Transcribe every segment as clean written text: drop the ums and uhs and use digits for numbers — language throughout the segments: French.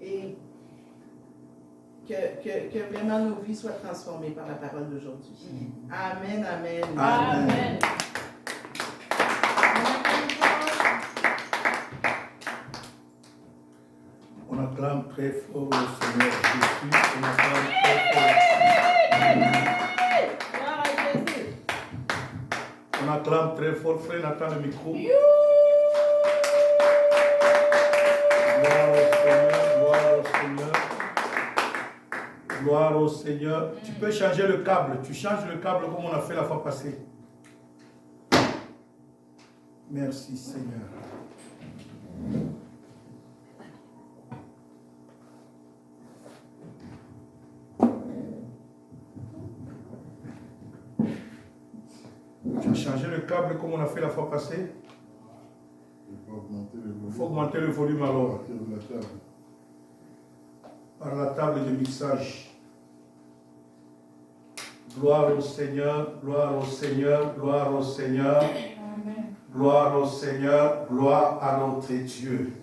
et que vraiment nos vies soient transformées par la parole d'aujourd'hui. Amen, amen. Amen. On acclame très fort le Seigneur Jésus. On acclame très fort. On acclame très fort. Frère Nathan, le micro. Gloire au Seigneur, gloire au Seigneur. Gloire au Seigneur. Tu peux changer le câble. Tu changes le câble comme on a fait la fois passée. Merci Seigneur. Tu as changé le câble comme on a fait la fois passée. Il faut augmenter le volume alors. Par la table de mixage. Gloire au Seigneur, gloire au Seigneur, gloire au Seigneur. Gloire au Seigneur, gloire à notre Dieu.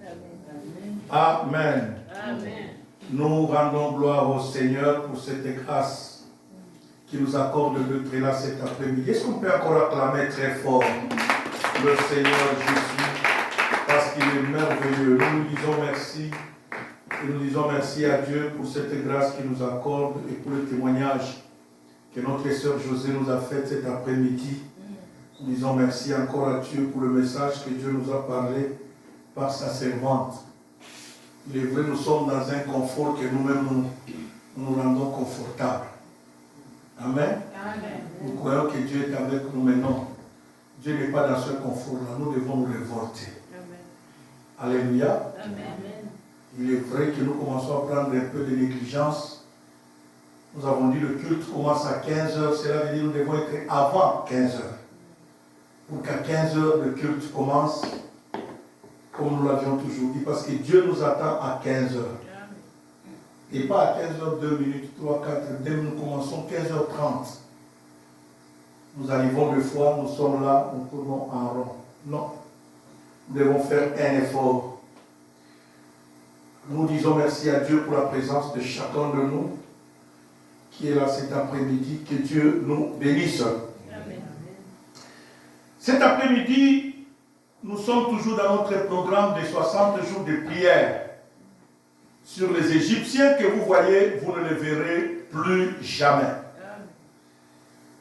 Amen. Amen. Nous rendons gloire au Seigneur pour cette grâce qui nous accorde d'être là cet après-midi. Est-ce qu'on peut encore acclamer très fort le Seigneur Jésus parce qu'il est merveilleux. Nous nous disons merci et nous disons merci à Dieu pour cette grâce qu'il nous accorde et pour le témoignage que notre sœur Josée nous a fait cet après-midi. Nous disons merci encore à Dieu pour le message que Dieu nous a parlé par sa servante. Il est vrai, nous sommes dans un confort que nous-mêmes nous rendons confortable. Amen. Amen. Nous croyons que Dieu est avec nous, mais non. Dieu n'est pas dans ce confort-là. Nous devons nous révolter. Amen. Alléluia. Amen. Il est vrai que nous commençons à prendre un peu de négligence. Nous avons dit le culte commence à 15h. Cela veut dire que nous devons être avant 15h. Pour qu'à 15h, le culte commence, comme nous l'avions toujours dit, parce que Dieu nous attend à 15h. Et pas à 15h, 2 minutes, 3, 4, dès que nous commençons 15h30. Nous arrivons 2 fois, nous sommes là, nous tournons en rond. Non. Nous devons faire un effort. Nous disons merci à Dieu pour la présence de chacun de nous qui est là cet après-midi. Que Dieu nous bénisse. Amen. Cet après-midi, nous sommes toujours dans notre programme de 60 jours de prière. Sur les Égyptiens que vous voyez, vous ne les verrez plus jamais.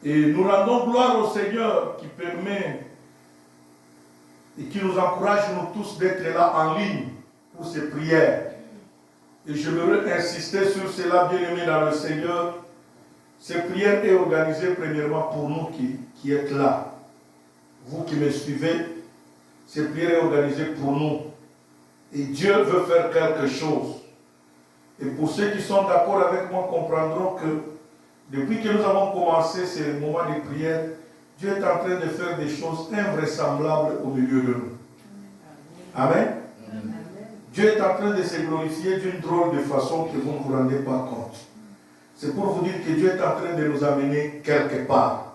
Et nous rendons gloire au Seigneur qui permet et qui nous encourage, nous tous, d'être là en ligne pour ces prières. Et je veux insister sur cela, bien-aimés dans le Seigneur. Ces prières est organisée premièrement pour nous qui êtes là. Vous qui me suivez, ces prières est organisée pour nous. Et Dieu veut faire quelque chose. Et pour ceux qui sont d'accord avec moi, comprendront que depuis que nous avons commencé ces moments de prière, Dieu est en train de faire des choses invraisemblables au milieu de nous. Amen. Amen. Dieu est en train de se glorifier d'une drôle de façon que vous ne vous rendez pas compte. C'est pour vous dire que Dieu est en train de nous amener quelque part.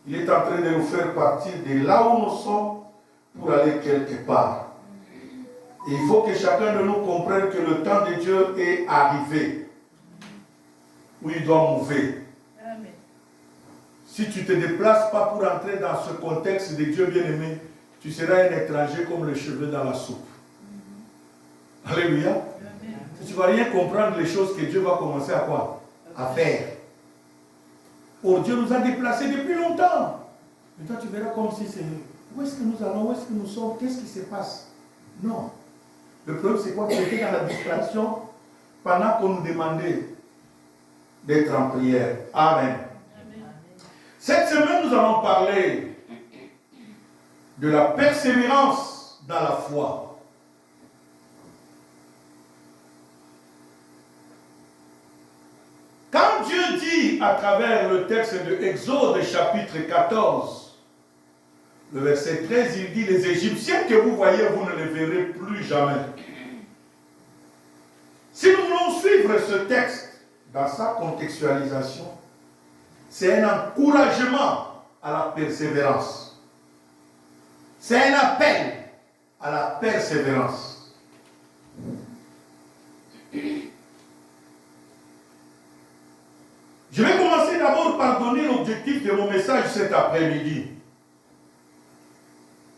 Il est en train de nous faire partir de là où nous sommes pour aller quelque part. Et il faut que chacun de nous comprenne que le temps de Dieu est arrivé. Où il doit mouver. Amen. Si tu ne te déplaces pas pour entrer dans ce contexte de Dieu bien-aimé, tu seras un étranger comme le cheveu dans la soupe. Alléluia. Si tu ne vas rien comprendre les choses que Dieu va commencer à quoi? À faire. Or, Dieu nous a déplacés depuis longtemps. Et toi, tu verras comme si c'est... Où est-ce que nous allons? Où est-ce que nous sommes? Qu'est-ce qui se passe? Non. Le problème, c'est quoi? Tu étais dans la distraction pendant qu'on nous demandait d'être en prière. Amen. Amen. Cette semaine, nous allons parler de la persévérance dans la foi. Quand Dieu dit à travers le texte de Exode chapitre 14, le verset 13, il dit: les Égyptiens que vous voyez, vous ne les verrez plus jamais. Si nous voulons suivre ce texte dans sa contextualisation, c'est un encouragement à la persévérance. C'est un appel à la persévérance. Je vais commencer d'abord par donner l'objectif de mon message cet après-midi.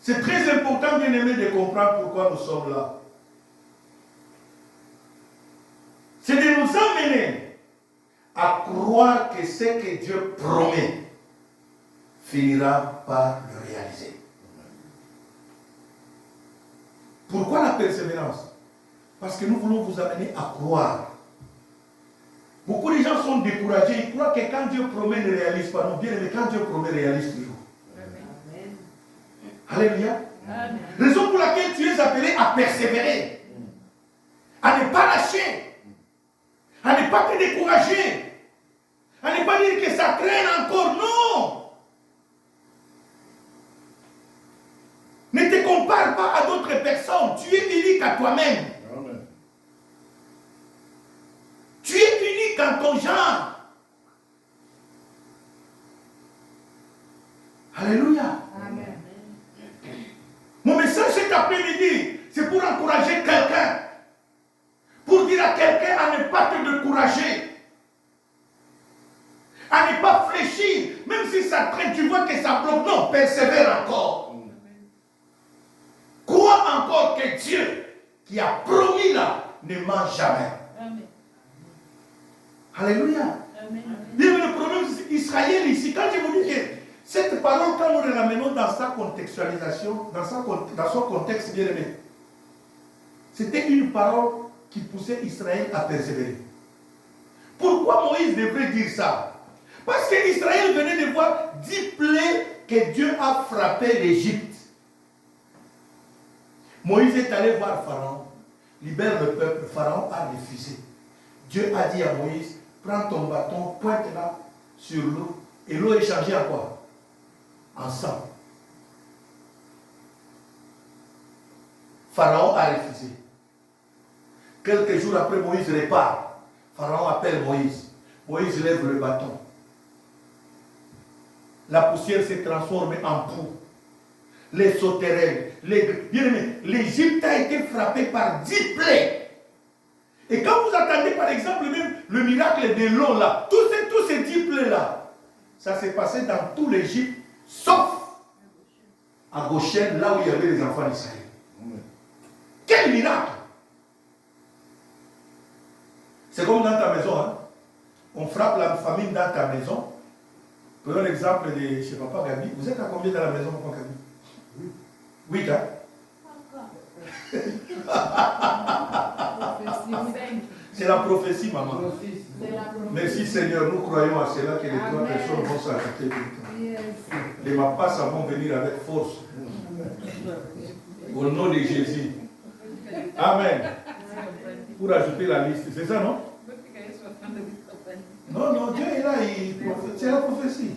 C'est très important, bien aimé, de comprendre pourquoi nous sommes là. C'est de nous amener à croire que ce que Dieu promet finira par le réaliser. Pourquoi la persévérance? Parce que nous voulons vous amener à croire. Beaucoup de gens sont découragés, ils croient que quand Dieu promet, ne réalise pas. Non, bien aimé, quand Dieu promet, réalise toujours. Amen. Alléluia. Amen. Raison pour laquelle tu es appelé à persévérer, à ne pas lâcher, à ne pas te décourager, à ne pas dire que ça traîne encore. Non! Ne te compare pas à d'autres personnes. Tu es unique à toi-même. Amen. Tu es unique en ton genre. Alléluia. Amen. Mon message cet après-midi, c'est pour encourager quelqu'un. Pour dire à quelqu'un à ne pas te décourager. À ne pas fléchir. Même si ça traîne, tu vois que ça bloque. Non, persévère encore. Crois encore que Dieu qui a promis là ne ment jamais. Amen. Alléluia. Amen. Bien, le problème Israël ici, quand je vous dis que cette parole, quand nous la ramenons dans sa contextualisation, dans son contexte bien aimé, c'était une parole qui poussait Israël à persévérer. Pourquoi Moïse devrait dire ça? Parce qu'Israël venait de voir 10 plaies que Dieu a frappé l'Égypte. Moïse est allé voir Pharaon, libère le peuple. Pharaon a refusé. Dieu a dit à Moïse, prends ton bâton, pointe-la sur l'eau, et l'eau est changée en quoi? En sang. Pharaon a refusé. Quelques jours après, Moïse repart. Pharaon appelle Moïse. Moïse lève le bâton. La poussière se transforme en poux. Les sauterelles, l'Égypte a été frappée par 10 plaies. Et quand vous attendez par exemple même le miracle de l'eau là, tous ces 10 plaies là, ça s'est passé dans tout l'Égypte, sauf à Goshen, là où il y avait les enfants d'Israël. Quel miracle! C'est comme dans ta maison, hein? On frappe la famine dans ta maison. Prenons l'exemple de chez Papa Gabi. Vous êtes à combien dans la maison, Papa Gabi? 8, hein? C'est la prophétie, maman. Merci Seigneur, nous croyons à cela que les 3 personnes vont s'ajouter. Les mapas vont venir avec force. Au nom de Jésus. Amen. Pour ajouter la liste, c'est ça, non? Non, non, Dieu est là, c'est la prophétie.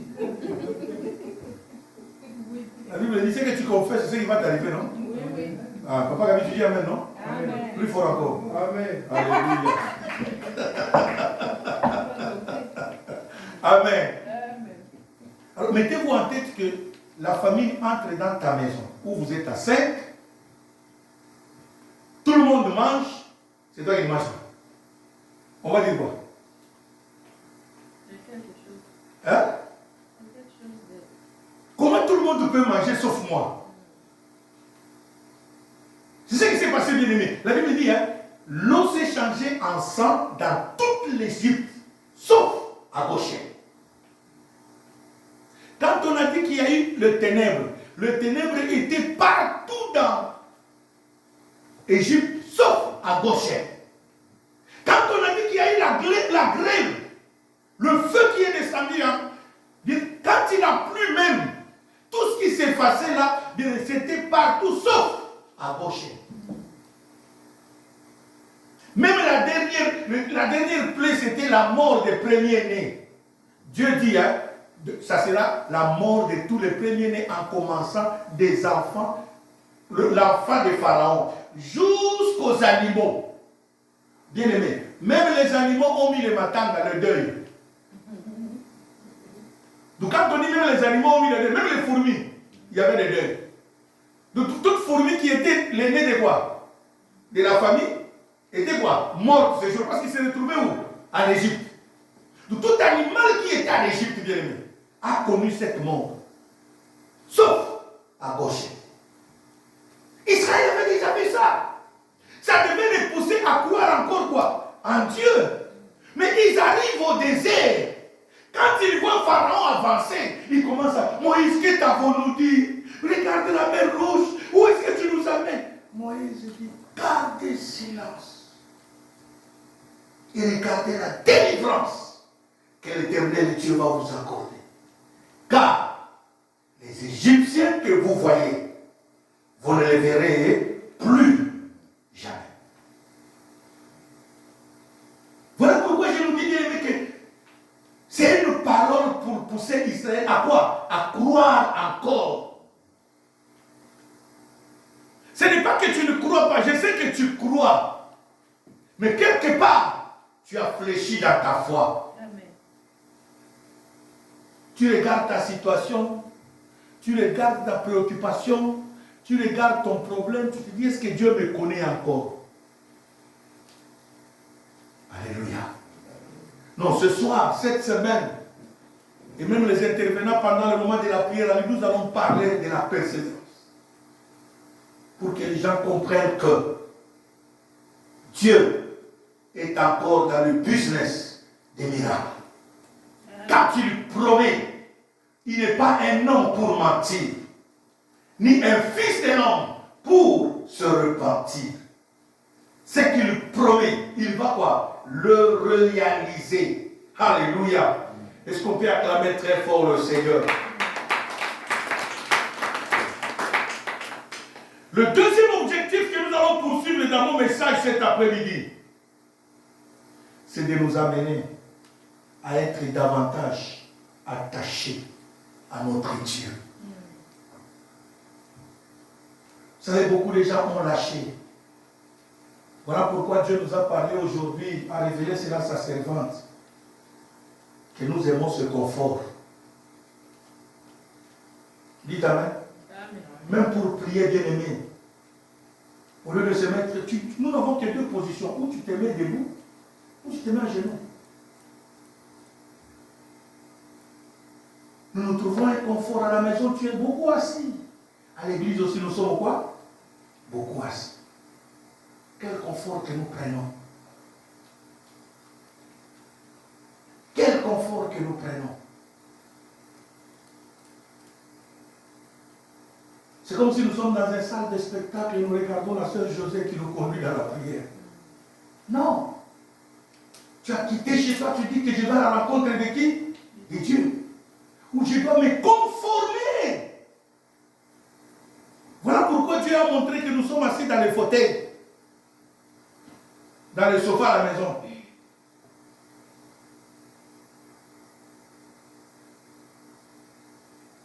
La Bible dit, ce que tu confesses, c'est ce qui va t'arriver, non? Oui, oui. Ah, Papa Gabi, tu dis Amen, non? Amen. Plus fort encore. Amen. Alléluia. Amen. Amen. Alors, mettez-vous en tête que la famille entre dans ta maison, où vous êtes à 5, tout le monde mange, c'est toi qui manges. On va dire quoi? J'ai quelque chose. Hein? J'ai quelque chose de... Comment tout le monde peut manger sauf moi? C'est ce qui s'est passé, bien aimé. La Bible dit, hein, l'eau s'est changée en sang dans toute l'Égypte, sauf à Goshen. Quand on a dit qu'il y a eu le ténèbre était partout dans l'Égypte, sauf à Goshen. Quand on a dit qu'il y a eu la grêle, le feu qui est descendu, hein, quand il a plu même, tout ce qui s'est passé là, c'était partout, sauf à Goshen. Même la dernière plaie, c'était la mort des premiers-nés. Dieu dit, hein, ça sera la mort de tous les premiers-nés en commençant des enfants, l'enfant de Pharaon, jusqu'aux animaux. Bien aimés, même les animaux ont mis le matin dans le deuil. Donc quand on dit même les animaux ont mis le deuil, même les fourmis, il y avait des deuils. Donc toute fourmi qui était l'aîné de quoi? De la famille, était quoi? Morte ce jour, parce qu'il s'est retrouvé où? En Égypte. de tout animal qui était en Égypte, bien aimé, a connu cette mort. Sauf à Goshen. Israël avait déjà fait ça. Ça devait les pousser à croire encore quoi? En Dieu. Mais ils arrivent au désert. Quand ils voient Pharaon avancer, ils commencent à... Moïse, qu'est-ce que t'avons-nous dit? Regarde la mer rouge. Où est-ce que tu nous amènes? Moïse dit, gardez silence. Et regardez la délivrance que l'Éternel Dieu va vous accorder. Car les Égyptiens que vous voyez, vous ne les verrez plus jamais. Voilà pourquoi je nous dis, bien aimé, que c'est une parole pour pousser Israël à quoi? À croire encore. Ce n'est pas que tu ne crois pas, je sais que tu crois. Mais quelque part, tu as fléchi dans ta foi. Amen. Tu regardes ta situation, tu regardes ta préoccupation, tu regardes ton problème, tu te dis, est-ce que Dieu me connaît encore? Alléluia. Non, ce soir, cette semaine, et même les intervenants pendant le moment de la prière, nous allons parler de la persévérance. Pour que les gens comprennent que Dieu est encore dans le business des miracles. Quand il promet, il n'est pas un homme pour mentir, ni un fils d'un homme pour se repentir. Ce qu'il promet, il va quoi? Le réaliser. Alléluia. Est-ce qu'on peut acclamer très fort le Seigneur? Le deuxième objectif que nous allons poursuivre dans mon message cet après-midi, c'est de nous amener à être davantage attachés à notre Dieu. Vous savez, beaucoup de gens ont lâché. Voilà pourquoi Dieu nous a parlé aujourd'hui, a révélé cela à sa servante, que nous aimons ce confort. Dites Amen. Même pour prier, bien aimé. Au lieu de se mettre, nous n'avons que deux positions. Ou tu te mets debout, ou tu te mets à genoux. Nous nous trouvons un confort à la maison, tu es beaucoup assis. À l'église aussi, nous sommes quoi? Beaucoup assis. Quel confort que nous prenons. Quel confort que nous prenons. C'est comme si nous sommes dans une salle de spectacle et nous regardons la sœur José qui nous conduit dans la prière. Non. Tu as quitté chez toi, tu dis que je vais à la rencontre de qui? De Dieu. Ou je dois me conformer. Voilà pourquoi Dieu a montré que nous sommes assis dans les fauteuils. Dans le sofa à la maison.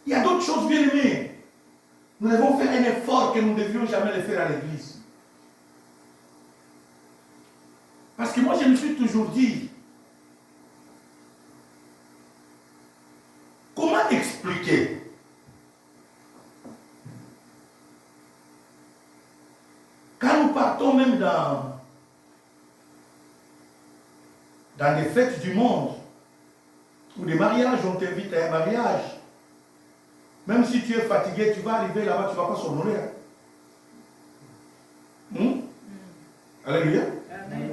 Il y a d'autres choses bien aimées. Nous devons faire un effort que nous ne devions jamais le faire à l'église. Parce que moi, je me suis toujours dit, comment expliquer quand nous partons même dans les fêtes du monde, ou des mariages, on t'invite à un mariage. Même si tu es fatigué, tu vas arriver là-bas, tu ne vas pas somnoler. Alléluia.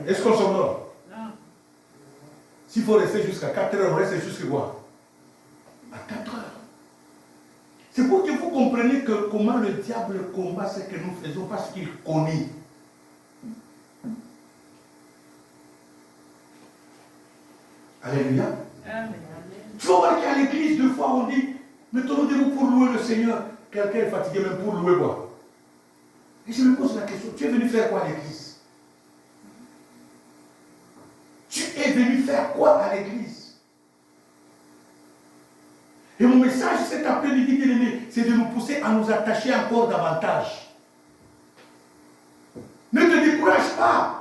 Est-ce qu'on somnole? Non. S'il faut rester jusqu'à 4 heures, on reste jusqu'à quoi? À 4 heures. C'est pour que vous compreniez que comment le diable combat ce que nous faisons, parce qu'il connaît. Alléluia. Amen. Tu vas voir qu'à l'église, deux fois, on dit, mettons-nous debout pour louer le Seigneur. Quelqu'un est fatigué même pour louer quoi? Et je me pose la question, tu es venu faire quoi à l'église? Tu es venu faire quoi à l'église? Et mon message cet après-midi, bien aimé, c'est de nous pousser à nous attacher encore davantage. Ne te décourage pas.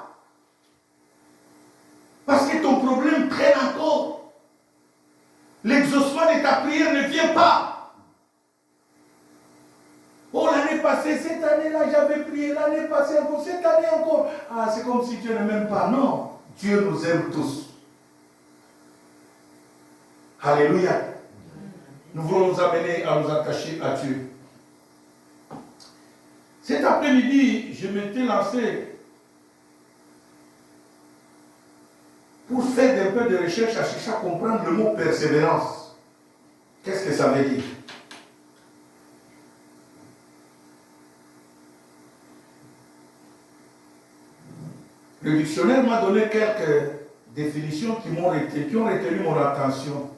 Parce que ton problème traîne encore. L'exaucement de ta prière ne vient pas. Oh, l'année passée, cette année-là, j'avais prié, l'année passée encore, cette année encore. Ah, c'est comme si Dieu ne m'aime pas. Non, Dieu nous aime tous. Alléluia. Nous voulons nous amener à nous attacher à Dieu. Cet après-midi, je m'étais lancé pour faire un peu de recherche, à chercher à comprendre le mot persévérance. Qu'est-ce que ça veut dire? Le dictionnaire m'a donné quelques définitions qui ont retenu mon attention.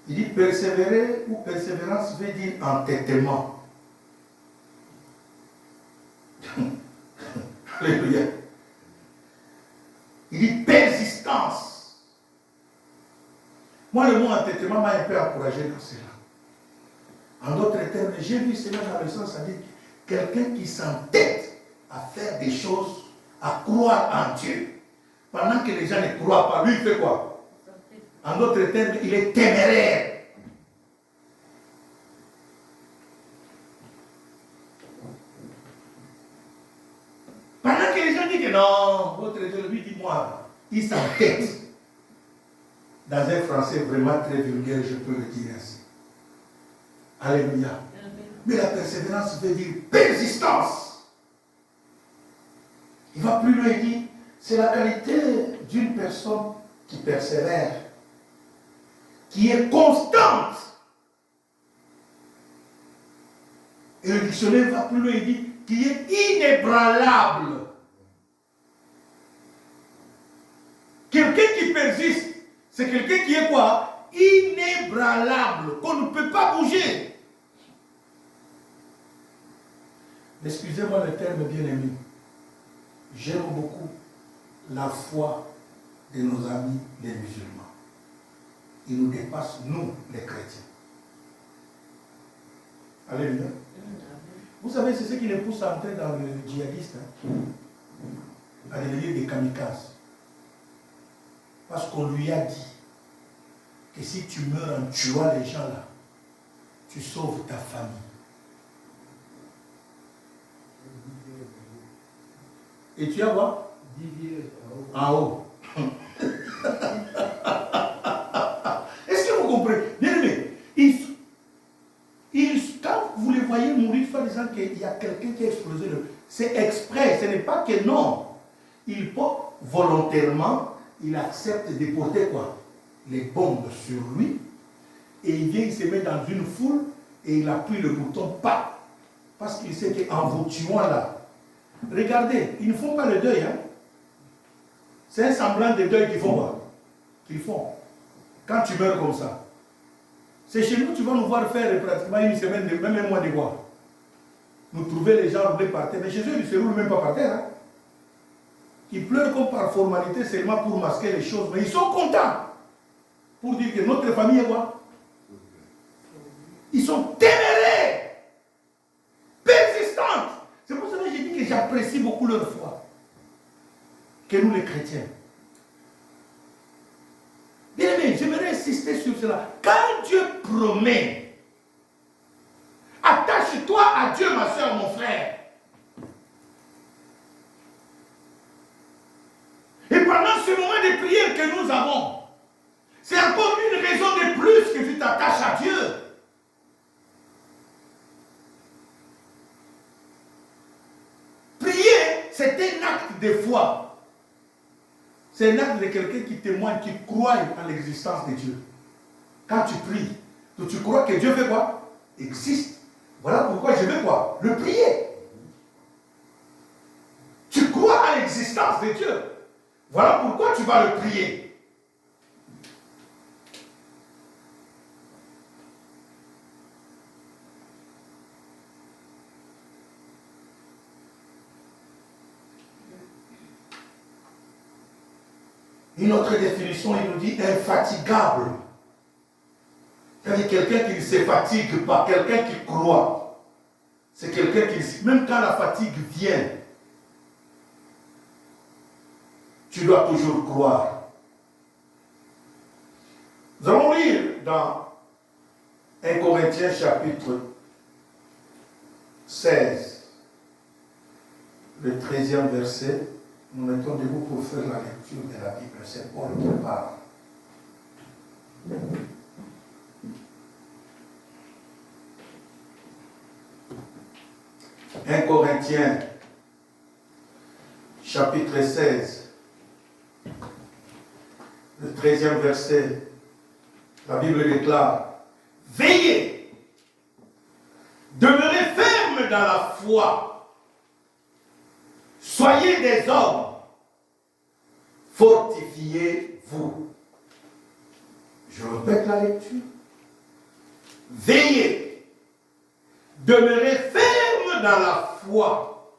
Il dit persévérer ou persévérance veut dire entêtement. Alléluia. Il dit persistance. Moi, le mot entêtement m'a un peu encouragé dans cela. En d'autres termes, j'ai vu cela dans le sens, c'est-à-dire quelqu'un qui s'entête à faire des choses, à croire en Dieu. Pendant que les gens ne croient pas, lui, il fait quoi? En d'autres termes, il est téméraire. Pendant que les gens disent que non, votre Dieu, lui, dis-moi, il s'entête. Dans un français vraiment très vulgaire, je peux le dire ainsi. Alléluia. Mais la persévérance veut dire persistance. Il va plus loin, il dit, c'est la qualité d'une personne qui persévère, qui est constante. Et le dictionnaire va plus loin, il dit, qui est inébranlable. Quelqu'un qui persiste, c'est quelqu'un qui est quoi? Inébranlable, qu'on ne peut pas bouger. Excusez-moi le terme bien-aimé. J'aime beaucoup la foi de nos amis les musulmans. Ils nous dépassent, nous, les chrétiens. Alléluia. Vous savez, c'est ce qui les pousse à entrer dans le djihadiste, à devenir des kamikazes. Parce qu'on lui a dit que si tu meurs en tuant les gens là, tu sauves ta famille. Et tu as quoi? En haut. Est-ce que vous comprenez? Bien aimé, quand vous les voyez mourir, soit disant qu'il y a quelqu'un qui a explosé, c'est exprès, ce n'est pas que non. Il porte volontairement, il accepte de porter quoi? Les bombes sur lui, et il vient, il se met dans une foule, et il appuie le bouton pas. Parce qu'il sait qu'en vous tuant là, regardez, ils ne font pas le deuil, hein. C'est un semblant de deuil qu'ils font quoi? Qu'ils font. Quand tu meurs comme ça. C'est chez nous, tu vas nous voir faire pratiquement une semaine, même un mois de quoi. Nous trouver les gens roulés par terre. Mais chez eux, ils ne se roulent même pas par terre. Hein. Ils pleurent comme par formalité seulement pour masquer les choses. Mais ils sont contents. Pour dire que notre famille est quoi? Ils sont téméraires. Persistantes. C'est pour ça que j'ai dit que j'apprécie beaucoup leur foi. Que nous les chrétiens. Bien aimé, j'aimerais insister sur cela. Quand Dieu promet, attache-toi à Dieu, ma soeur, mon frère. Et pendant ce moment de prière que nous avons, c'est encore une raison de plus que tu t'attaches à Dieu. Prier, c'est un acte de foi. C'est un acte de quelqu'un qui témoigne, qui croit en l'existence de Dieu. Quand tu pries, tu crois que Dieu fait quoi? Existe. Voilà pourquoi je vais quoi? Le prier. Tu crois à l'existence de Dieu. Voilà pourquoi tu vas le prier. Une autre définition, il nous dit infatigable. C'est-à-dire quelqu'un qui ne se fatigue pas, quelqu'un qui croit. C'est quelqu'un qui, même quand la fatigue vient, tu dois toujours croire. Nous allons lire dans 1 Corinthiens chapitre 16, le 13e verset. Nous mettons debout pour faire la lecture de la Bible. C'est Paul qui parle. 1 Corinthiens, chapitre 16, le 13e verset, la Bible déclare, veillez, demeurez fermes dans la foi, soyez des hommes, fortifiez-vous. Je répète la lecture. Veillez, demeurez fermes dans la foi,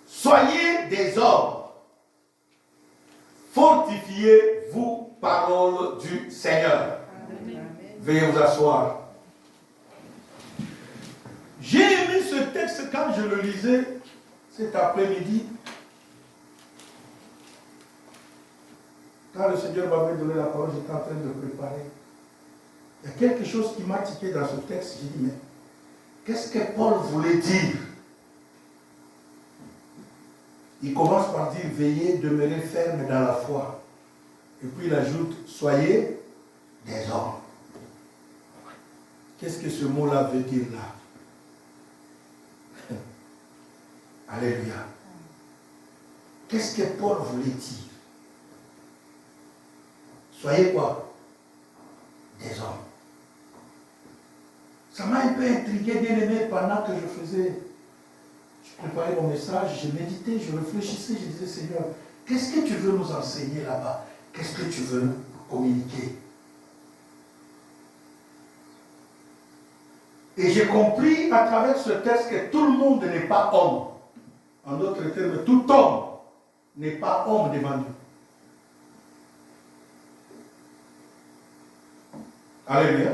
soyez des hommes, fortifiez-vous, parole du Seigneur. Amen. Veuillez vous asseoir. J'ai aimé ce texte quand je le lisais cet après-midi. Quand le Seigneur m'avait donné la parole, j'étais en train de préparer. Il y a quelque chose qui m'a tiqué dans ce texte. J'ai dit, mais qu'est-ce que Paul voulait dire? Il commence par dire, veillez, demeurez fermes dans la foi. Et puis il ajoute, soyez des hommes. Qu'est-ce que ce mot-là veut dire là? Alléluia. Qu'est-ce que Paul voulait dire? Soyez quoi? Des hommes. Ça m'a un peu intrigué, bien aimé, pendant que je préparais mon message, je méditais, je réfléchissais, je disais, Seigneur, qu'est-ce que tu veux nous enseigner là-bas? Qu'est-ce que tu veux nous communiquer? Et j'ai compris à travers ce texte que tout le monde n'est pas homme. En d'autres termes, tout homme n'est pas homme devant Dieu. Alléluia.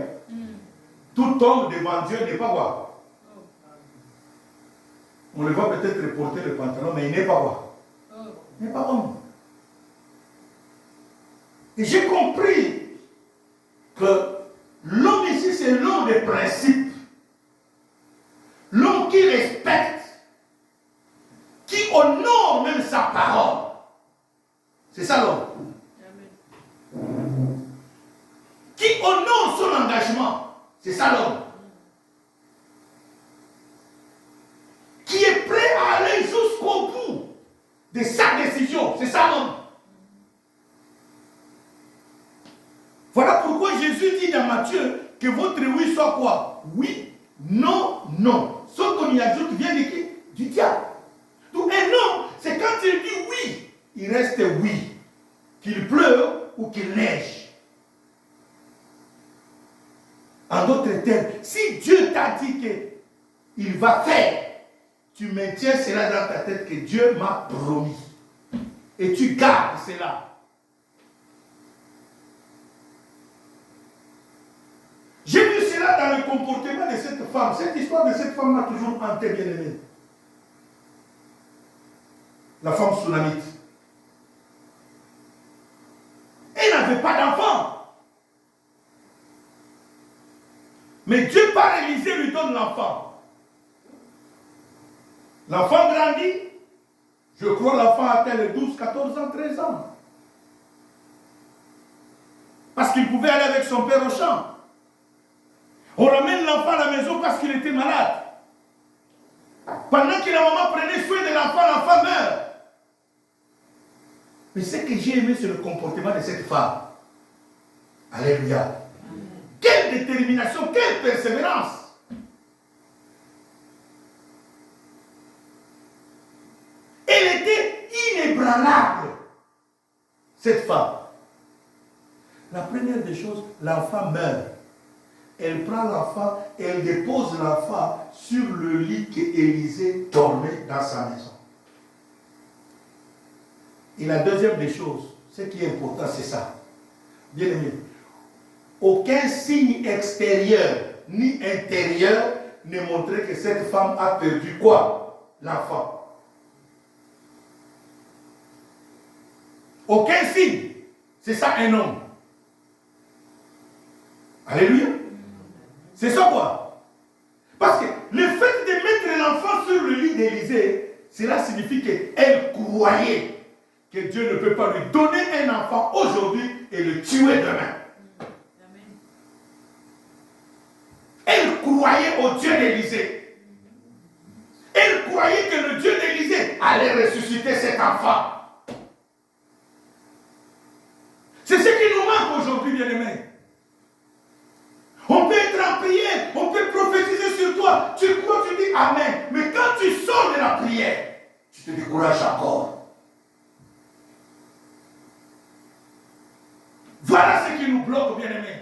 Tout homme devant Dieu n'est pas quoi? On le voit peut-être porter le pantalon, mais il n'est pas quoi? Il n'est pas homme. Et j'ai compris que l'homme ici, c'est l'homme des principes. L'homme qui respecte, qui honore même sa parole. C'est ça l'homme. Qui honore son engagement. C'est ça l'homme. Qui est prêt à aller jusqu'au bout de sa décision. C'est ça l'homme. Voilà pourquoi Jésus dit dans Matthieu que votre oui soit quoi? Oui, non, non. Ce qu'on y ajoute vient de qui? Du diable. Donc un homme, c'est quand il dit oui, il reste oui. Qu'il pleuve ou qu'il neige. En d'autres termes, si Dieu t'a dit qu'il va faire, tu maintiens cela dans ta tête que Dieu m'a promis. Et tu gardes cela. J'ai vu cela dans le comportement de cette femme. Cette histoire de cette femme m'a toujours hanté, bien aimé. La femme sunamite. Elle n'avait pas d'enfant. Mais Dieu par Élisée lui donne l'enfant. L'enfant grandit. Je crois l'enfant atteint les 12, 14 ans, 13 ans. Parce qu'il pouvait aller avec son père au champ. On ramène l'enfant à la maison parce qu'il était malade. Pendant que la maman prenait soin de l'enfant meurt. Mais ce que j'ai aimé, c'est le comportement de cette femme. Alléluia. Quelle détermination, quelle persévérance. Elle était inébranlable, cette femme. La première des choses, l'enfant meurt. Elle prend l'enfant et elle dépose l'enfant sur le lit qu'Élisée dormait dans sa maison. Et la deuxième des choses, ce qui est important, c'est ça. Bien aimé, aucun signe extérieur ni intérieur ne montrait que cette femme a perdu quoi? L'enfant. Aucun signe. C'est ça un homme. Alléluia. C'est ça quoi? Parce que le fait de mettre l'enfant sur le lit d'Élisée, cela signifie qu'elle croyait que Dieu ne peut pas lui donner un enfant aujourd'hui et le tuer demain. Elle croyait au Dieu d'Élisée. Elle croyait que le Dieu d'Élisée allait ressusciter cet enfant. C'est ce qui nous manque aujourd'hui, bien-aimés. On peut être en prière, on peut prophétiser sur toi. Tu crois, tu dis Amen. Mais quand tu sors de la prière, tu te décourages encore. Voilà ce qui nous bloque, bien-aimés.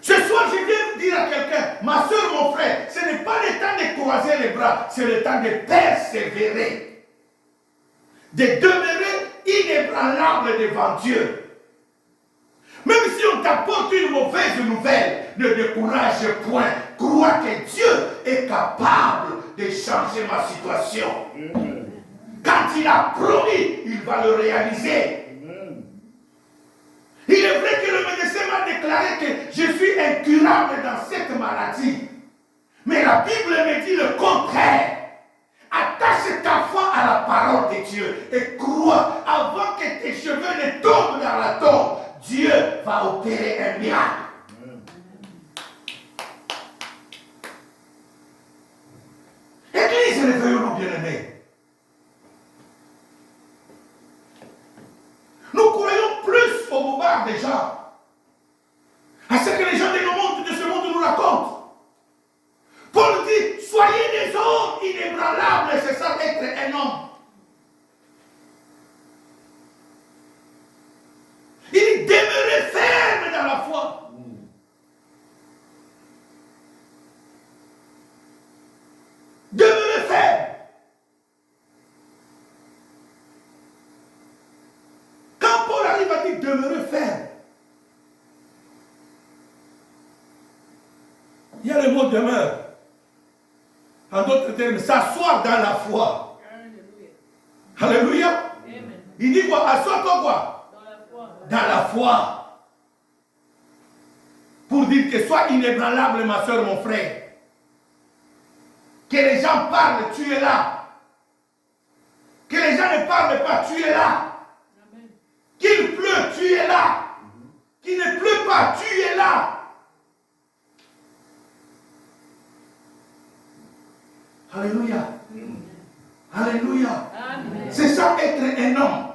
Ce soir, je viens dire à quelqu'un, ma soeur, mon frère, ce n'est pas le temps de croiser les bras, c'est le temps de persévérer. De demeurer inébranlable devant Dieu. Même si on t'apporte une mauvaise nouvelle, ne décourage point. Crois que Dieu est capable de changer ma situation. Quand il a promis, il va le réaliser. Il est vrai que le médecin m'a déclaré que je suis incurable dans cette maladie. Mais la Bible me dit le contraire. Attache ta foi à la parole de Dieu et crois avant que tes cheveux ne tombent dans la tombe. Dieu va opérer un miracle. Église, réveillons-nous, bien-aimés. Nous croyons plus au boulevard des gens, à ce que les gens de ce monde nous racontent. Paul dit, soyez des hommes inébranlables, c'est ça être un homme. Il dit, demeurez ferme dans la foi. Demeurez ferme. Quand Paul arrive à dire demeurez ferme, il y a le mot demeure. En d'autres termes, s'asseoir dans la foi. Alléluia. Alléluia. Il dit quoi? Assois-toi quoi? Dans la foi. Dans la foi. Pour dire que sois inébranlable, ma soeur, mon frère. Que les gens parlent, tu es là. Que les gens ne parlent pas, tu es là. Qu'il pleut, tu es là. Qu'il ne pleut pas, tu es là. Alléluia. Alléluia. C'est ça être un homme.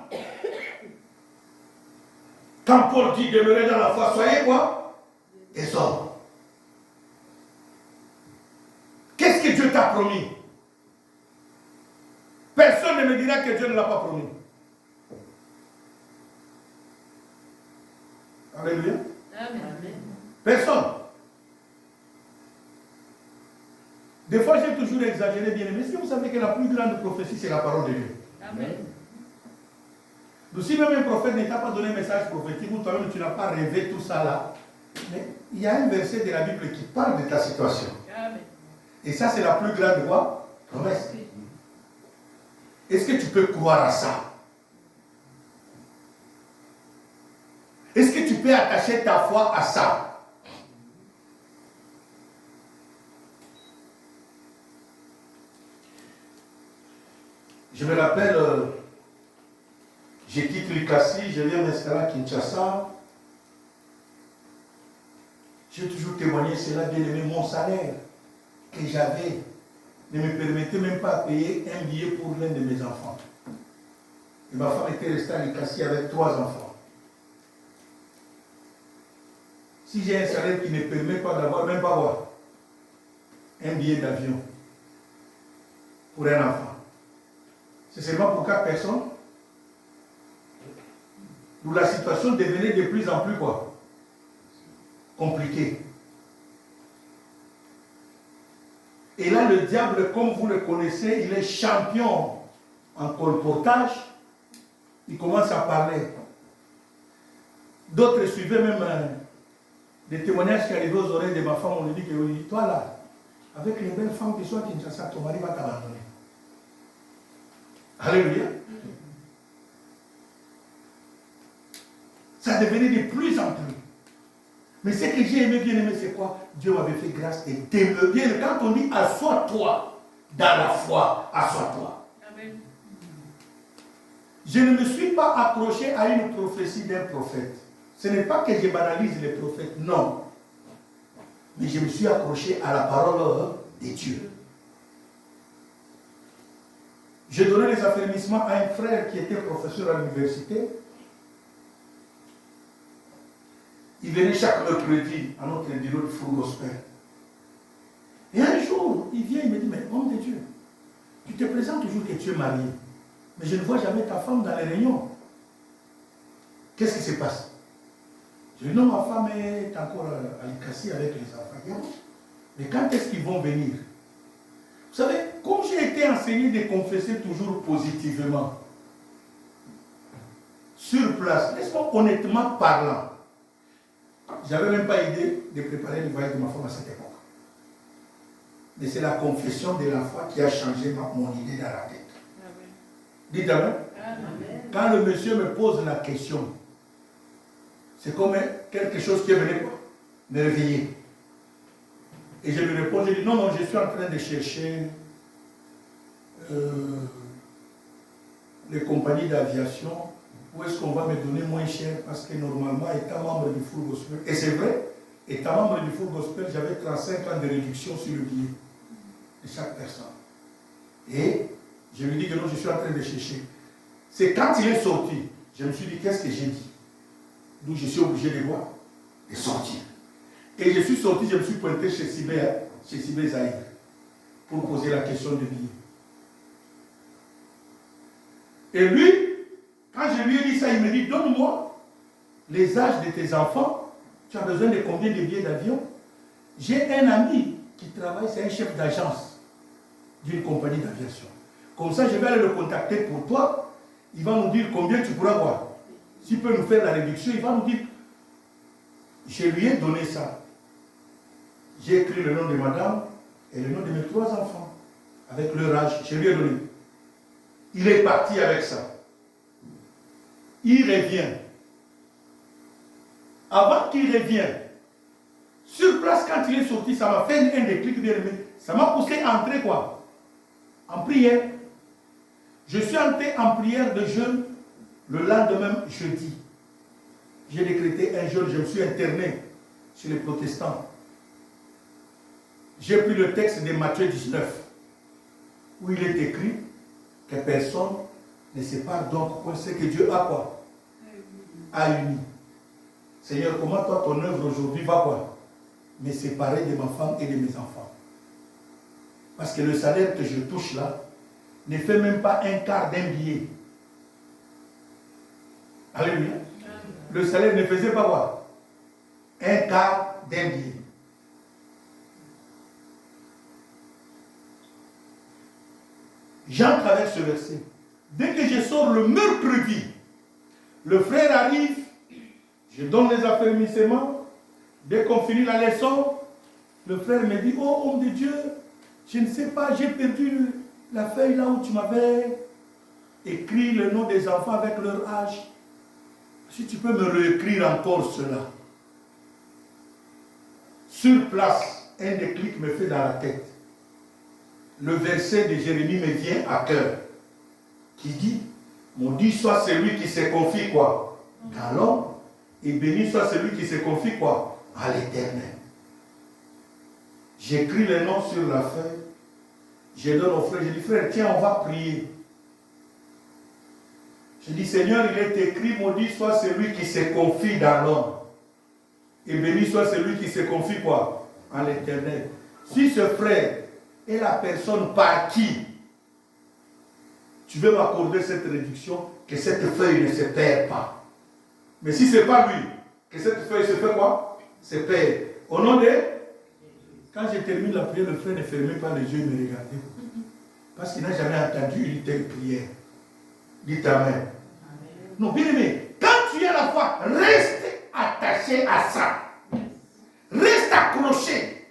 Quand Paul dit demeurer dans la foi, soyez quoi? Des hommes. Qu'est-ce que Dieu t'a promis? Personne ne me dira que Dieu ne l'a pas promis. Alléluia. Amen. Personne. Des fois, j'ai toujours exagéré, bien aimé. Est-ce que vous savez que la plus grande prophétie, c'est la parole de Dieu? Amen. Donc, si même un prophète ne t'a pas donné un message prophétique, ou toi-même tu n'as pas rêvé tout ça là, mais il y a un verset de la Bible qui parle de ta situation. Amen. Et ça, c'est la plus grande quoi? Promesse. Est-ce que tu peux croire à ça? Est-ce que tu peux attacher ta foi à ça? Je me rappelle, je quitte l'Ikasi, je viens m'installer à Kinshasa. J'ai toujours témoigné cela, bien aimé, mon salaire que j'avais ne me permettait même pas de payer un billet pour l'un de mes enfants. Et ma femme était restée à l'Ikasi avec 3 enfants. Si j'ai un salaire qui ne permet pas d'avoir même pas un billet d'avion pour un enfant, c'est seulement pour 4 personnes où la situation devenait de plus en plus quoi? Compliquée. Et là, le diable, comme vous le connaissez, il est champion en colportage. Il commence à parler. D'autres suivaient même des témoignages qui arrivaient aux oreilles de ma femme. On lui dit que oui, toi là, avec les belles femmes qui sont à Kinshasa, ton mari va t'abandonner. Alléluia. Ça devenait de plus en plus. Mais ce que j'ai aimé, bien aimé, c'est quoi? Dieu m'avait fait grâce et demeurer. Quand on dit assois-toi dans la foi, assois-toi. Amen. Je ne me suis pas accroché à une prophétie d'un prophète. Ce n'est pas que je banalise les prophètes, non. Mais je me suis accroché à la parole de Dieu. J'ai donné les affermissements à un frère qui était professeur à l'université. Il venait chaque mercredi à notre bureau de Full Gospel. Et un jour, il vient, il me dit, mais homme de Dieu, tu te présentes toujours que tu es marié, mais je ne vois jamais ta femme dans les réunions. Qu'est-ce qui se passe? Je dis, non, ma femme est encore à l'Ikassi avec les enfants. Mais quand est-ce qu'ils vont venir? Vous savez, comme j'ai été enseigné de confesser toujours positivement, sur place, n'est-ce pas, honnêtement parlant, j'avais même pas idée de préparer le voyage de ma femme à cette époque. Mais c'est la confession de la foi qui a changé mon idée dans la tête. Amen. Dites Amen. Amen. Quand le monsieur me pose la question, c'est comme quelque chose qui est venu me réveiller. Et je lui réponds, je dis, non, je suis en train de chercher les compagnies d'aviation, où est-ce qu'on va me donner moins cher, parce que normalement, étant membre du Full Gospel, et c'est vrai, étant membre du Full Gospel, j'avais 35 ans de réduction sur le billet de chaque personne. Et je lui dis que non, je suis en train de chercher. C'est quand il est sorti, je me suis dit, qu'est-ce que j'ai dit? D'où je suis obligé de voir, de sortir. Et je suis sorti, je me suis pointé chez Sibé Zahir, pour poser la question de billet. Et lui, quand je lui ai dit ça, il me dit, donne-moi les âges de tes enfants. Tu as besoin de combien de billets d'avion? J'ai un ami qui travaille, c'est un chef d'agence d'une compagnie d'aviation. Comme ça, je vais aller le contacter pour toi. Il va nous dire combien tu pourras avoir. S'il peut nous faire la réduction, il va nous dire. Je lui ai donné ça. J'ai écrit le nom de madame et le nom de mes 3 enfants, avec leur âge. Je lui ai donné. Il est parti avec ça. Il revient. Avant qu'il revienne, sur place, quand il est sorti, ça m'a fait un déclic bien aimé. Ça m'a poussé à entrer quoi? En prière. Je suis entré en prière de jeûne le lendemain jeudi. J'ai décrété un jeûne, je me suis interné chez les protestants. J'ai pris le texte de Matthieu 19, où il est écrit que personne ne sépare donc ce que Dieu a quoi? A uni. Seigneur, comment toi ton œuvre aujourd'hui va quoi? Me séparer de ma femme et de mes enfants. Parce que le salaire que je touche là ne fait même pas un quart d'un billet. Alléluia. Le salaire ne faisait pas quoi? Un quart d'un billet. J'entre avec ce verset. Dès que je sors le mercredi, le frère arrive, je donne les affermissements. Dès qu'on finit la leçon, le frère me dit, oh homme de Dieu, je ne sais pas, j'ai perdu la feuille là où tu m'avais écrit le nom des enfants avec leur âge. Si tu peux me réécrire encore cela. Sur place, un déclic me fait dans la tête. Le verset de Jérémie me vient à cœur, qui dit, maudit soit celui qui se confie quoi? Dans l'homme, et béni soit celui qui se confie quoi? À l'Éternel. J'écris les noms sur la feuille, je donne au frère, je dis, frère, tiens, on va prier. Je dis, Seigneur, il est écrit, maudit soit celui qui se confie dans l'homme, et béni soit celui qui se confie quoi? À l'Éternel. Si ce frère est la personne par qui tu veux m'accorder cette réduction, que cette feuille ne se perd pas. Mais si ce n'est pas lui, que cette feuille se fait quoi? Se perd. Au nom de... Quand je termine la prière, le frère ne fermait pas les yeux et me regardait. Parce qu'il n'a jamais entendu une telle prière. Dites Amen. Non, bien aimé, quand tu as la foi, reste attaché à ça. Reste accroché.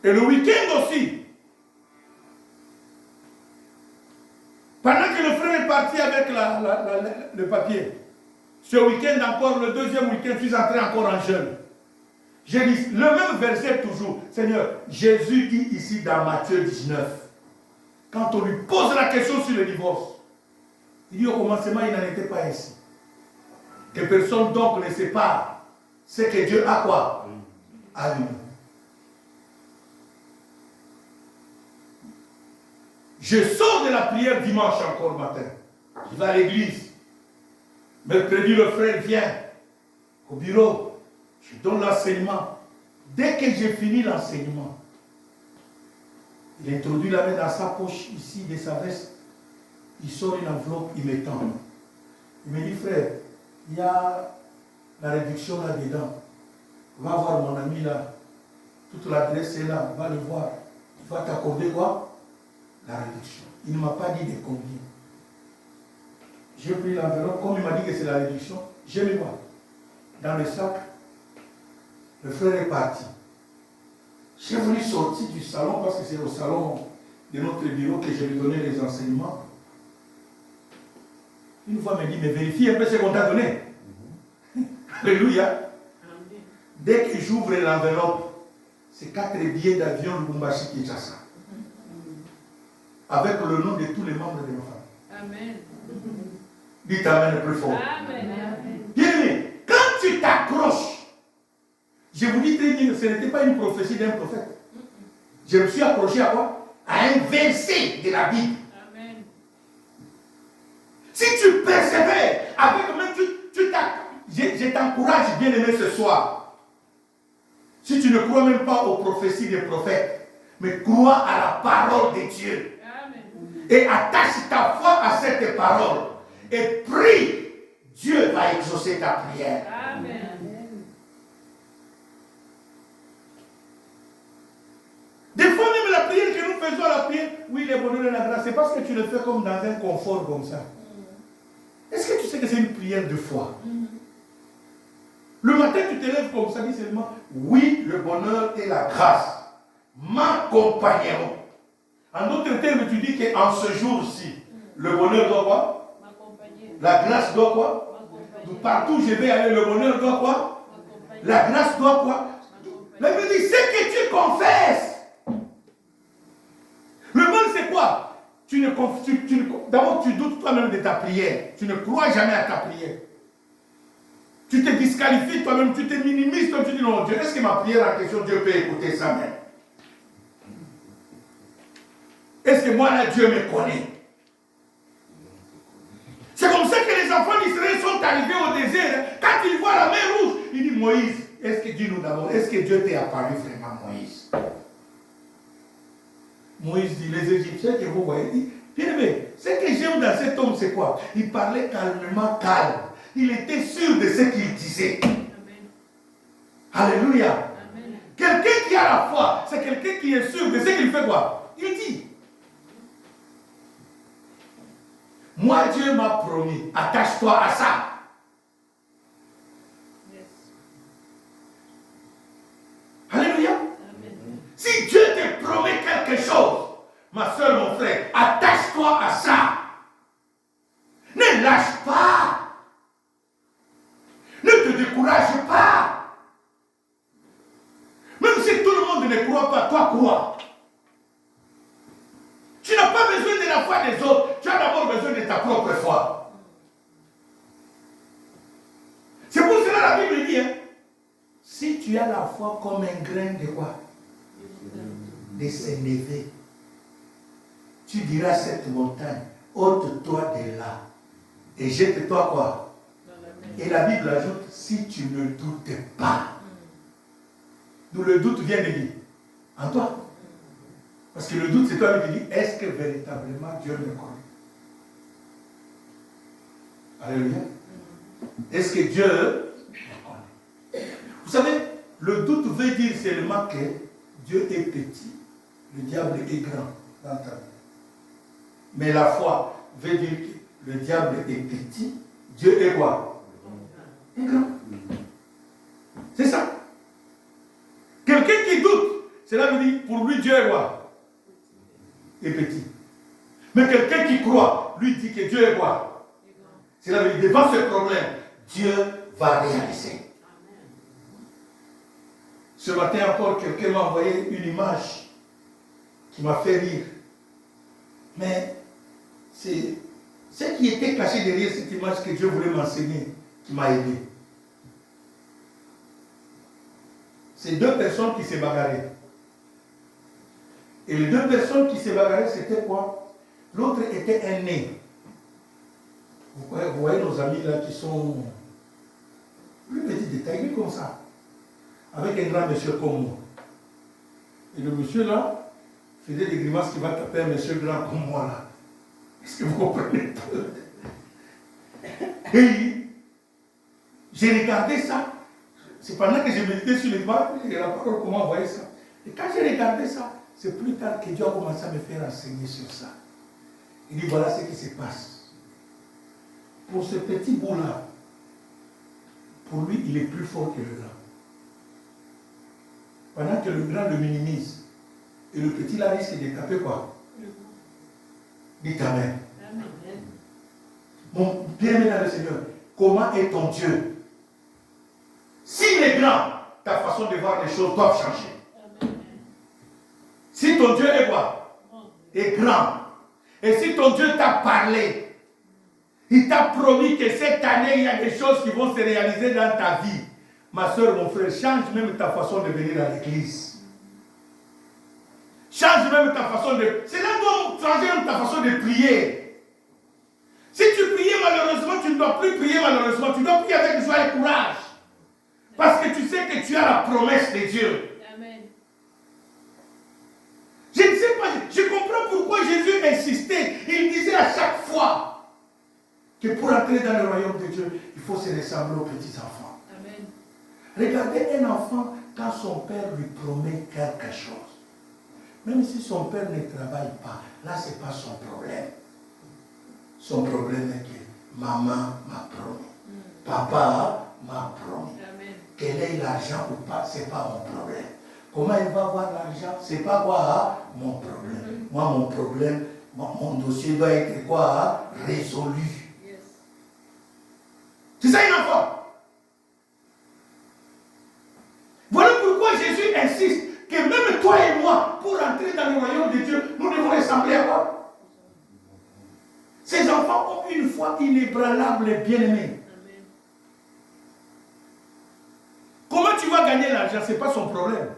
Et le week-end aussi. Pendant que le frère est parti avec le papier, ce week-end encore, le deuxième week-end, je suis entré encore en jeûne. J'ai dit le même verset toujours. Seigneur, Jésus dit ici dans Matthieu 19, quand on lui pose la question sur le divorce, Il dit au commencement, il n'en était pas ainsi. Que personne donc ne sépare ce que Dieu a quoi? A lui. Je sors de la prière dimanche encore matin. Je vais à l'église. Mercredi, le frère vient au bureau. Je donne l'enseignement. Dès que j'ai fini l'enseignement, il introduit la main dans sa poche ici de sa veste. Il sort une enveloppe, il me tend. Il me dit, frère, il y a la réduction là-dedans. Va voir mon ami là. Toute l'adresse est là. Va le voir. Il va t'accorder quoi? La réduction. Il ne m'a pas dit de combien. J'ai pris l'enveloppe. Comme il m'a dit que c'est la réduction, j'ai mis moi dans le sac. Le frère est parti. J'ai voulu sortir du salon parce que c'est au salon de notre bureau que je lui donnais les enseignements. Une fois, il me dit, mais vérifie un peu ce qu'on t'a donné. Alléluia. Dès que j'ouvre l'enveloppe, c'est 4 billets d'avion Lubumbashi Kinshasa. Avec le nom de tous les membres de ma famille. Amen. Dites Amen le plus fort. Amen. Bien aimé, quand tu t'accroches, je vous dis très bien, ce n'était pas une prophétie d'un prophète. Je me suis accroché à quoi? À un verset de la Bible. Amen. Si tu persévères, avec même je t'encourage, bien aimé, ce soir. Si tu ne crois même pas aux prophéties des prophètes, mais crois à la parole de Dieu. Amen. Et attache ta foi à cette parole. Et prie. Dieu va exaucer ta prière. Amen. Des fois même la prière que nous faisons, la prière, oui, le bonheur et la grâce, c'est parce que tu le fais comme dans un confort comme ça. Est-ce que tu sais que c'est une prière de foi? Le matin, tu te lèves comme ça, dis seulement, oui, le bonheur et la grâce m'accompagneront. En d'autres termes, tu dis qu'en ce jour-ci, le bonheur doit quoi? M'accompagner. La grâce doit quoi? M'accompagner. Partout où je vais aller, le bonheur doit quoi? M'accompagner. La grâce doit quoi? La M'accompagner. Bible dit, c'est que tu confesses. Le mal, c'est quoi? D'abord, tu doutes toi-même de ta prière. Tu ne crois jamais à ta prière. Tu te disqualifies toi-même, tu te minimises, toi, tu dis non, Dieu, est-ce que ma prière en question, Dieu peut écouter ça même? Est-ce que moi, là, Dieu me connaît? C'est comme ça que les enfants d'Israël sont arrivés au désert. Quand ils voient la mer rouge, ils disent, Moïse, est-ce que, dis-nous d'abord, est-ce que Dieu t'est apparu vraiment, Moïse? Moïse dit, les Égyptiens que vous voyez, dit, bien aimé, ce que j'aime dans cet homme, c'est quoi? Il parlait calmement, calme. Il était sûr de ce qu'il disait. Amen. Alléluia. Amen. Quelqu'un qui a la foi, c'est quelqu'un qui est sûr de ce qu'il fait quoi? Il dit. Moi, Dieu m'a promis, attache-toi à ça. Yes. Alléluia. Amen. Si Dieu te promet quelque chose, ma soeur, mon frère, attache-toi à ça. Ne lâche pas. Ne te décourage pas. Même si tout le monde ne croit pas, toi crois. Tu n'as pas besoin de la foi des autres, tu as d'abord besoin de ta propre foi. C'est pour cela la Bible dit, hein, si tu as la foi comme un grain de quoi? De s'élever. Tu diras à cette montagne, ôte-toi de là et jette-toi quoi? Et la Bible ajoute, si tu ne doutes pas. D'où le doute vient de dire, en toi. Parce que le doute, c'est toi qui dis, est-ce que véritablement Dieu me connaît? Alléluia. Est-ce que Dieu me connaît? Vous savez, le doute veut dire seulement que Dieu est petit, le diable est grand dans ta vie. Mais la foi veut dire que le diable est petit, Dieu est quoi? Est grand. C'est ça. Quelqu'un qui doute, cela veut dire pour lui Dieu est quoi? Est petit. Mais quelqu'un qui croit, lui dit que Dieu est quoi? Cela veut dire devant ce problème, Dieu va réaliser. Ce matin encore, quelqu'un m'a envoyé une image qui m'a fait rire. Mais c'est ce qui était caché derrière cette image que Dieu voulait m'enseigner, qui m'a aidé. C'est deux personnes qui s'est bagarrées. Et les deux personnes qui s'est bagarrées, c'était quoi? L'autre était un né. Vous voyez nos amis là qui sont plus petits détaillés comme ça. Avec un grand monsieur comme moi. Et le monsieur là faisait des grimaces qui va taper un monsieur grand comme moi là. Est-ce que vous comprenez? Et j'ai regardé ça. C'est pendant que j'ai médité sur les bancs, et la parole, comment envoyer ça. Et quand j'ai regardé ça, c'est plus tard que Dieu a commencé à me faire enseigner sur ça. Il dit, voilà ce qui se passe. Pour ce petit bout-là, pour lui, il est plus fort que le grand. Pendant que le grand le minimise, et le petit là risque de taper quoi? Dites Amen. Mon bien-aimé dans le Seigneur, comment est ton Dieu? S'il est grand, ta façon de voir les choses doit changer. Si ton Dieu est quoi? Est grand. Et si ton Dieu t'a parlé, il t'a promis que cette année, il y a des choses qui vont se réaliser dans ta vie. Ma soeur, mon frère, change même ta façon de venir à l'église. Change même ta façon de... Cela doit changer même ta façon de prier. Si tu priais malheureusement, tu ne dois plus prier malheureusement. Tu dois prier avec joie et courage. Parce que tu sais que tu as la promesse de Dieu. Amen. Je ne sais pas, je comprends pourquoi Jésus insistait. Il disait à chaque fois que pour entrer dans le royaume de Dieu, il faut se ressembler aux petits enfants. Amen. Regardez un enfant quand son père lui promet quelque chose. Même si son père ne travaille pas, là ce n'est pas son problème. Son problème est que maman m'a promis. Papa m'a promis. Quel est l'argent ou pas, ce n'est pas mon problème. Comment il va avoir l'argent, ce n'est pas quoi mon problème. Moi, mon problème, mon dossier doit être quoi résolu. Yes. C'est ça un enfant. Voilà pourquoi Jésus insiste que même toi et moi, pour entrer dans le royaume de Dieu, nous devons ressembler à quoi? Ces enfants ont une foi inébranlable et bien-aimée. Comment tu vas gagner l'argent? Ce n'est pas son problème.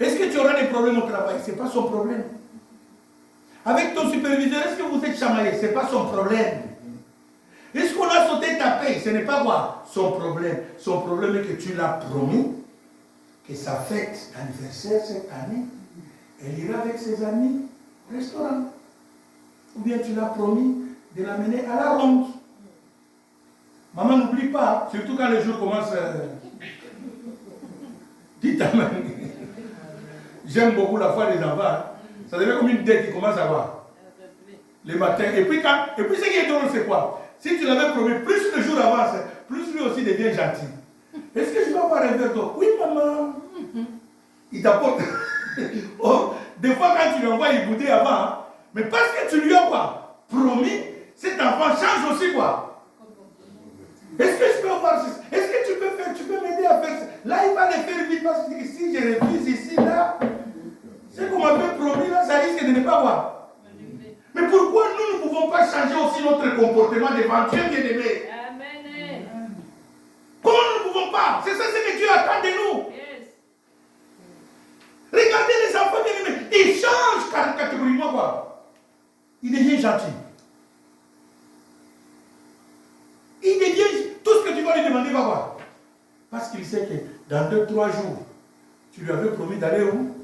Est-ce que tu auras des problèmes au travail? Ce n'est pas son problème. Avec ton superviseur, est-ce que vous êtes chamaillé? Ce n'est pas son problème. Est-ce qu'on a sauté ta paye? Ce n'est pas quoi son problème. Son problème est que tu l'as promis que sa fête d'anniversaire cette année, elle ira avec ses amis au restaurant. Ou bien tu l'as promis de l'amener à la ronde. Maman, n'oublie pas, surtout quand le jour commence. Dites Amen. J'aime beaucoup la foi des enfants. Ça devient comme une dette qui commence à voir. Les matins. Et puis ce qui est drôle, c'est quoi? Si tu l'avais promis, plus le jour avance, plus lui aussi devient gentil. Est-ce que je vais avoir un verre d'eau? Oui, maman. Il t'apporte. Oh, des fois, quand tu lui envoies, il boudait avant. Hein? Mais parce que tu lui as quoi promis, cet enfant change aussi quoi. Est-ce que je peux voir ça? Est-ce que tu peux m'aider à faire ça? Là, il va le faire vite parce que si je refuse ici, là, ce qu'on m'avait promis, là, ça risque de ne pas voir. Mais pourquoi nous ne pouvons pas changer aussi notre comportement devant Dieu bien-aimé? Amen. Comment nous ne pouvons pas? C'est ça ce que Dieu attend de nous. Yes. Regardez les enfants bien-aimés. Ils changent catégoriquement quoi. Il devient gentil. Il devient tout ce que tu vas lui demander, va voir. Parce qu'il sait que dans 2-3 jours, tu lui avais promis d'aller où?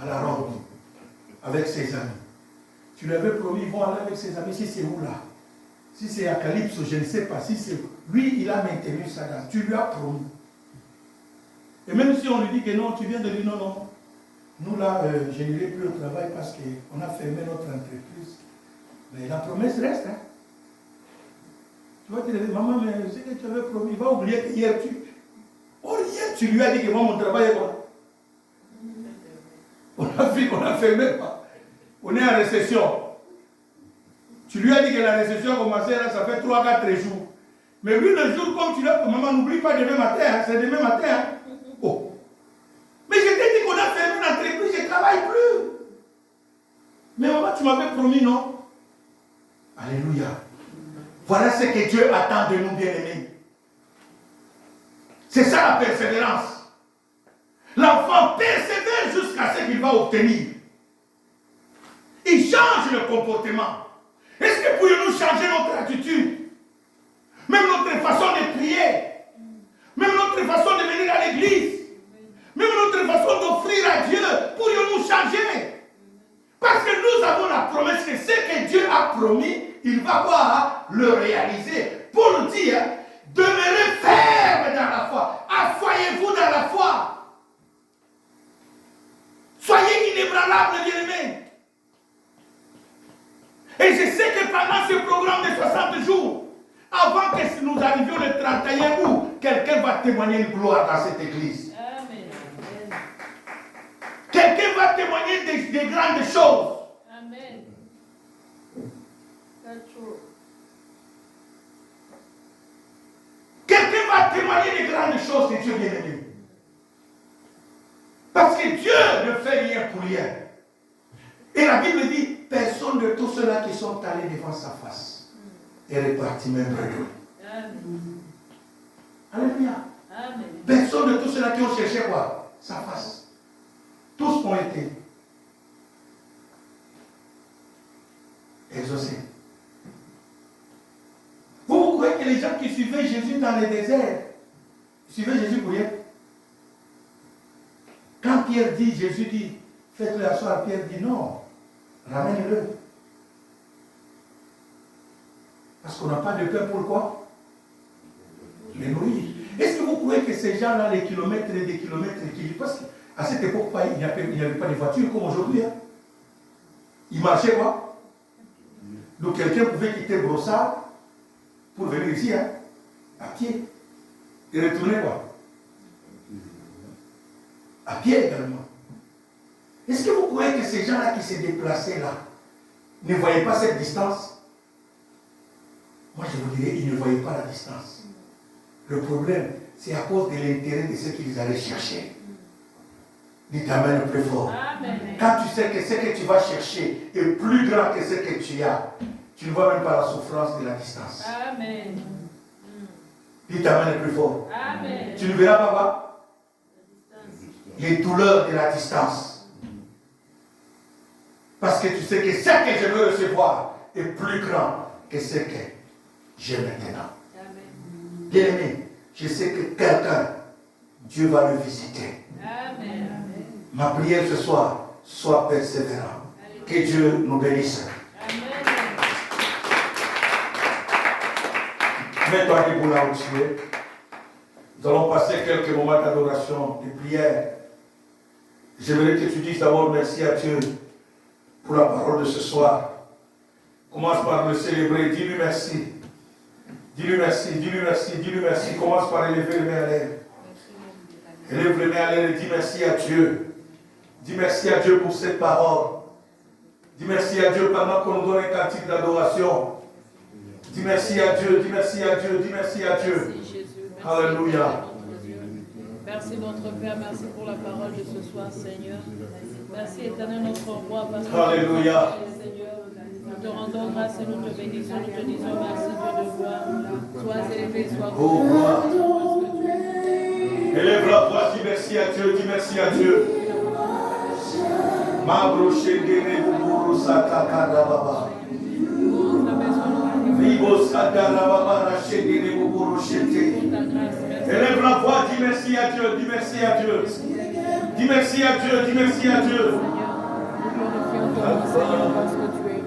À la ronde. Avec ses amis. Tu lui avais promis, ils vont aller avec ses amis. Si c'est où là? Si c'est à Calypso, je ne sais pas. Si c'est lui, il a maintenu ça là. Tu lui as promis. Et même si on lui dit que non, tu viens de dire non, non. Nous là, je n'irai plus au travail parce qu'on a fermé notre entreprise. Mais la promesse reste. Hein? Tu vas te dire, maman, mais ce que tu avais promis, il va oublier que hier tu lui as dit que moi, mon travail est quoi? On a fermé quoi? On est en récession. Tu lui as dit que la récession a commencé là, ça fait 3-4 jours. Mais lui, le jour comme tu l'as, maman, n'oublie pas demain matin, hein, c'est demain matin. Hein. Oh. Mais je t'ai dit qu'on a fermé l'entreprise, je ne travaille plus. Mais maman, tu m'avais promis, non? Alléluia. Voilà ce que Dieu attend de nous, bien-aimés. C'est ça la persévérance. L'enfant persévère jusqu'à ce qu'il va obtenir. Il change le comportement. Est-ce que pourrions-nous changer notre attitude? Même notre façon de prier. Même notre façon de venir à l'église. Même notre façon d'offrir à Dieu. Pourrions-nous changer? Parce que nous avons la promesse que ce que Dieu a promis, il va quoi? Le réaliser. Pour nous dire, demeurez ferme dans la foi. Assoyez-vous dans la foi. Soyez inébranlables, bien-aimés. Et je sais que pendant ce programme de 60 jours, avant que nous arrivions le 31 août, quelqu'un va témoigner une gloire dans cette église. Amen. Quelqu'un va témoigner des grandes choses. Amen. That's true. Quelqu'un va témoigner des grandes choses de Dieu bien-aimé. Parce que Dieu ne fait rien pour rien. Et la Bible dit, personne de tous ceux-là qui sont allés devant sa face est reparti même près de lui. Amen. Alléluia. Amen. Personne de tous ceux-là qui ont cherché quoi? Sa face. Tous ont été exaucés. Vous croyez que les gens qui suivaient Jésus dans le désert, suivaient Jésus pour rien? Quand Pierre dit, Jésus dit, faites-le asseoir, Pierre dit non, ramène-le. Parce qu'on n'a pas de pain pour quoi? Les nourrir. Est-ce que vous croyez que ces gens-là, les kilomètres et des kilomètres, parce qu'à cette époque, il n'y avait pas de voiture comme aujourd'hui. Hein? Ils marchaient quoi? Donc quelqu'un pouvait quitter Brossard pour venir ici, hein? À pied. Et retourner quoi? À pied également. Est-ce que vous croyez que ces gens-là qui se déplaçaient là ne voyaient pas cette distance? Moi je vous dirais, ils ne voyaient pas la distance. Le problème, c'est à cause de l'intérêt de ce qu'ils allaient chercher. Dites Amen le plus fort. Amen. Quand tu sais que ce que tu vas chercher est plus grand que ce que tu as, tu ne vois même pas la souffrance de la distance. Amen. Dites Amen le plus fort. Amen. Tu ne verras pas quoi? Les douleurs de la distance. Parce que tu sais que ce que je veux recevoir est plus grand que ce que j'ai maintenant. Amen. Bien-aimé, je sais que quelqu'un, Dieu va le visiter. Amen. Ma prière ce soir, sois persévérant. Que Dieu nous bénisse. Amen. Mets-toi debout là où tu es. Nous allons passer quelques moments d'adoration, de prière. J'aimerais que tu dises d'abord merci à Dieu pour la parole de ce soir. Commence par le célébrer, dis-lui merci. Dis-lui merci, dis-lui merci, dis-lui merci. Commence par élever les mains à l'air. Élève les mains à l'air et dis merci à Dieu. Dis merci à Dieu pour cette parole. Dis merci à Dieu pendant qu'on nous donne un cantique d'adoration. Dis merci à Dieu, dis merci à Dieu, dis merci à Dieu. Merci Jésus. Merci, Alléluia. Merci notre Père, merci pour la parole de ce soir, Seigneur. Merci éternel notre roi, parce que Alléluia. Seigneur, nous te rendons grâce et nous te bénissons, nous te disons merci Dieu de gloire. Sois élevé, sois Oh, gloire. glorifié. Élève la voix, dis merci à Dieu, dis merci à Dieu. Mabro Shengene Buburu Sakakada Baba. Ribo Sakara Baba Shengene Buburu Shete. Élève la voix, dis merci à Dieu, dis merci à Dieu. Dis merci à Dieu, dis merci à Dieu. Nous glorifions ton nom, Seigneur, parce que tu es